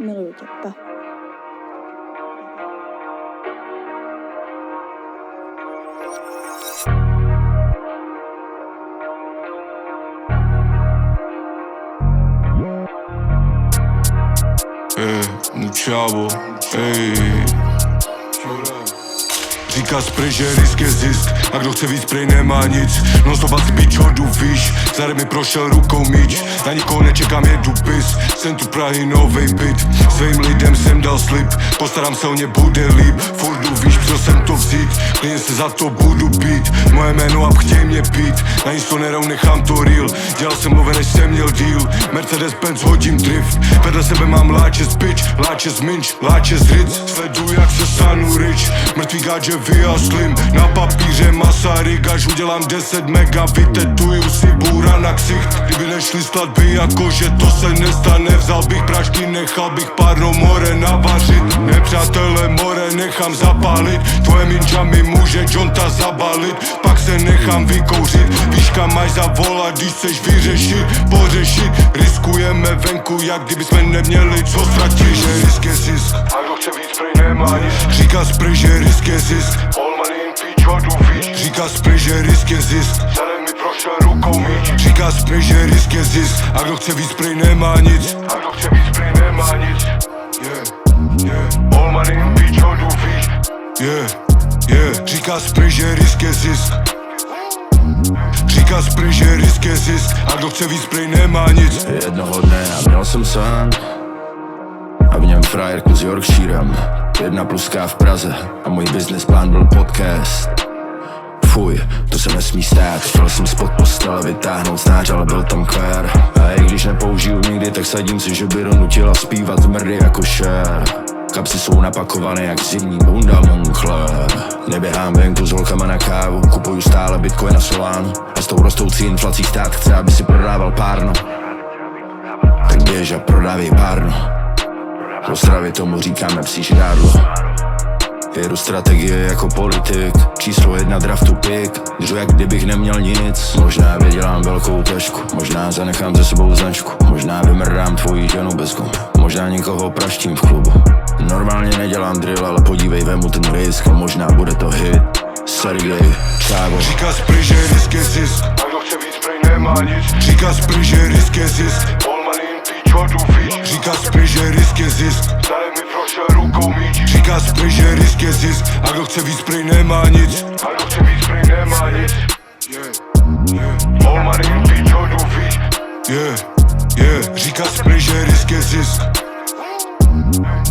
Miluju tě, pa. Čavo, Říkáš prej, že risk je zisk, a kdo chce víc, prej nemá nic. No stop a speech, hodu víš, zade mi prošel rukou míč. Na nikoho nečekám, jedu pis, jsem tu Prahy, novej byt. Svým lidem jsem dal slib, postarám se o ně, bude líp. Furt víš, co jsem to vzít, klidně se za to budu být. Moje jméno a chtěj mě pít, na nic to nerou, nechám to real. Dělal jsem mluven, než jsem měl deal. Mercedes-Benz, hodím drift, vedle sebe mám láče z bitch, láče z minč, láče z Ritz. Sleduj, jak se stanu rich, mrtvý gádže vyjaslim. Na papíře Masaryk, až udělám 10 mega, vytetuju si bůra na ksicht. Kdyby nešli skladby, jakože to se nestane, vzal bych prašky, nechal bych párno more navařit. Nepřátelé more nechám zapálit, tvoje minča mi může Jonta zabalit. Pak se nechám vykouřit, víš kam máš zavolat, když chceš vyřešit, pořešit. Riskujeme venku, jak kdyby jsme neměli co ztratit. Že risk je zisk, a kdo chce víc, prej nemá nic. Říká sprej, že risk je zisk, all money in pitch, hodu víš. Říká sprej, že risk je zisk, zade mi prošel rukou míč. Říká sprej, že risk je zisk, a kdo chce víc, prej nemá nic. A kdo chce víc, prej nemá nic. All money in pitch, hodu víš. Říká sprej, že risk je zisk. Říká sprej, že risk je zisk, a kdo chce víc, prej nemá nic. Jednoho dne a měl jsem sen a v něm frajerku s Yorkshirem, 1+K v Praze a můj business plán byl podcast. Fuj, to se nesmí stát, chtěl jsem spod postele vytáhnout snář, ale byl tam kvér. A i když nepoužiju nikdy, tak sadím si, že by donutila zpívat mrdy jako Cher. Kapsy jsou napakované jak zimní bunda Moncler. Neběhám venku s holkama na kávu, kupuju stále bitcoin a Solano. A s tou rostoucí inflací stát chce, aby si prodával párno. Tak běž a prodávej párno. V Ostravě tomu říkáme psí žrádlo. Jedu strategie jako politik, číslo 1 draftu pick. Žiju jak kdybych neměl nic, možná vydělám velkou tašku. Možná zanechám ze sebou značku, možná vymrdám tvoji ženu bez gum. Možná někoho praštím v klubu. Normálně nedělám drill, ale podívej, vemu ten risk a možná bude to hit. Sergej, Čávo. Říká sprej, že risk je zisk, a kdo chce víc, prej nemá nic. Říká sprej, že risk je zisk, all money in pitch, hodu víš. Říká sprej, že risk je zisk, zade mi prošel rukou míč. Říká sprej, že risk je zisk, a kdo chce víc, prej nemá nic. A kdo chce víc, prej nemá nic. All money in pitch, hodu víš. Říká sprej, že risk je zisk.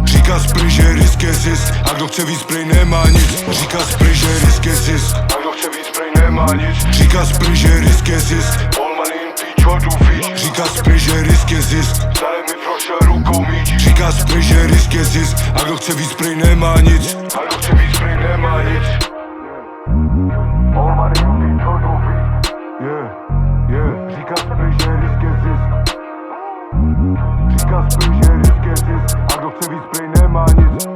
Říká sprej, že risk je zisk, a kdo chce víc, prej nemá nic. Říká sprej, že risk je zisk, a kdo chce víc, prej nemá nic. Říká sprej, že risk je zisk, all money in pitch, hodu víš. Říká sprej, že risk je zisk, zade mi prošel rukou míč. Říká sprej, že risk je zisk, a kdo chce víc, prej nemá nic. A kdo chce víc, prej nemá nic. All money in pitch, hodu víš. Říká sprej, že risk je zisk. Říká sprej, že risk je zisk, a kdo chce víc, prej nemá nic.